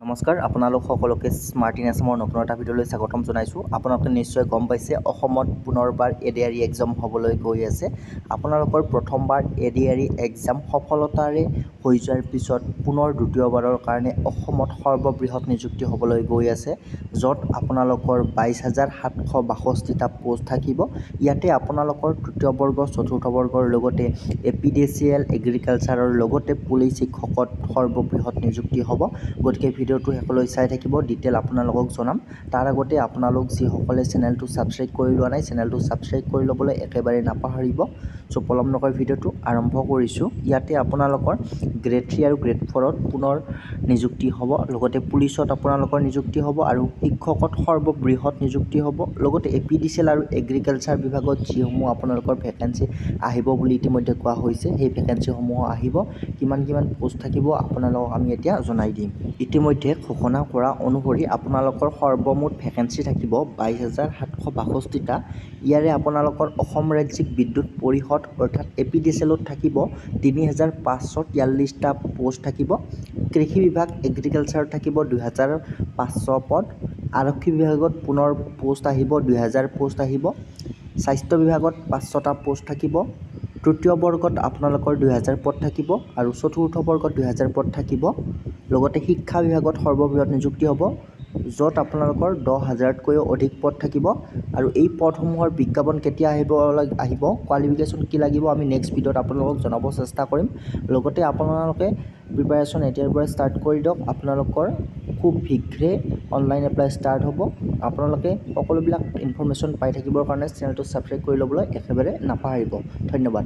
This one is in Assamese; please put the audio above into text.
নমস্কাৰ, আপোনালোক সকলোকে স্মাৰ্ট ইন আছামৰ নতুন এটা ভিডিঅ'লৈ স্বাগতম জনাইছোঁ। আপোনালোকে নিশ্চয় গম পাইছে অসমত পুনৰবাৰ এডিআৰই এক্সাম হ'বলৈ গৈ আছে। আপোনালোকৰ প্ৰথমবাৰ এডিআৰই এক্সাম সফলতাৰে হৈ যোৱাৰ পিছত পুনৰ দ্বিতীয়বাৰৰ কাৰণে অসমত সৰ্ববৃহৎ নিযুক্তি হ'বলৈ গৈ আছে, য'ত আপোনালোকৰ 22,762টা পোষ্ট থাকিব। ইয়াতে আপোনালোকৰ তৃতীয় বৰ্গ, চতুৰ্থ বৰ্গৰ লগতে এপিডিচিএল, এগ্ৰিকালচাৰৰ লগতে পুলিচ শিক্ষকত সৰ্ববৃহৎ নিযুক্তি হ'ব। গতিকে ভিডিঅ'টো শেষলৈ চাই থাকিব, ডিটেইল আপোনালোকক জনাম। তাৰ আগতে আপোনালোক যিসকলে চেনেলটো ছাবস্ক্ৰাইব কৰি লোৱা নাই, চেনেলটো ছাবস্ক্ৰাইব কৰি ল'বলৈ একেবাৰে নাপাহৰিব। চ' পলম নকৰি ভিডিঅ'টো আৰম্ভ কৰিছোঁ। ইয়াতে আপোনালোকৰ গ্ৰেড 3 আৰু গ্ৰেড 4ত পুনৰ নিযুক্তি হ'ব, লগতে পুলিচত আপোনালোকৰ নিযুক্তি হ'ব আৰু শিক্ষকত সৰ্ববৃহৎ নিযুক্তি হ'ব। লগতে এপিডিচিএল আৰু এগ্ৰিকালচাৰ বিভাগত যিসমূহ আপোনালোকৰ ভেকেঞ্চি আহিব বুলি ইতিমধ্যে কোৱা হৈছে, সেই ভেকেঞ্চিসমূহ আহিব। কিমান পোষ্ট থাকিব আপোনালোকক আমি এতিয়া জনাই দিম। ইতিমধ্যে ঘোষণা কৰা অনুসৰি আপোনালোকৰ সৰ্বমুঠ ভেকেঞ্চি থাকিব 22,762টা। ইয়াৰে আপোনালোকৰ অসম ৰাজ্যিক বিদ্যুৎ পৰিষদ অৰ্থাৎ এপিডিচিএলত থাকিব 3,543টা পোষ্ট থাকিব। কৃষি বিভাগ এগ্ৰিকালচাৰত থাকিব 2,500 পদ। আৰক্ষী বিভাগত পুনৰ পোষ্ট আহিব 2,000 পোষ্ট আহিব। স্বাস্থ্য বিভাগত 500টা পোষ্ট থাকিব। তৃতীয় বৰ্গত আপোনালোকৰ 2,000 পদ থাকিব আৰু চতুৰ্থ বৰ্গত 2,000 পদ থাকিব। লগতে শিক্ষা বিভাগত সৰ্ববৃহৎ নিযুক্তি হ'ব, য'ত আপোনালোকৰ 10,000তকৈও অধিক পদ থাকিব। আৰু এই পদসমূহৰ বিজ্ঞাপন কেতিয়া আহিব, কোৱালিফিকেশ্যন কি লাগিব, আমি নেক্সট ভিডিঅ'ত আপোনালোকক জনাব চেষ্টা কৰিম। লগতে আপোনালোকে প্ৰিপাৰেশ্যন এতিয়াৰ পৰাই ষ্টাৰ্ট কৰি দিয়ক। আপোনালোকৰ খুব শীঘ্ৰে অনলাইন এপ্লাই ষ্টাৰ্ট হ'ব। আপোনালোকে সকলোবিলাক ইনফৰ্মেশ্যন পাই থাকিবৰ কাৰণে চেনেলটো ছাবস্ক্ৰাইব কৰি ল'বলৈ একেবাৰে নাপাহৰিব। ধন্যবাদ।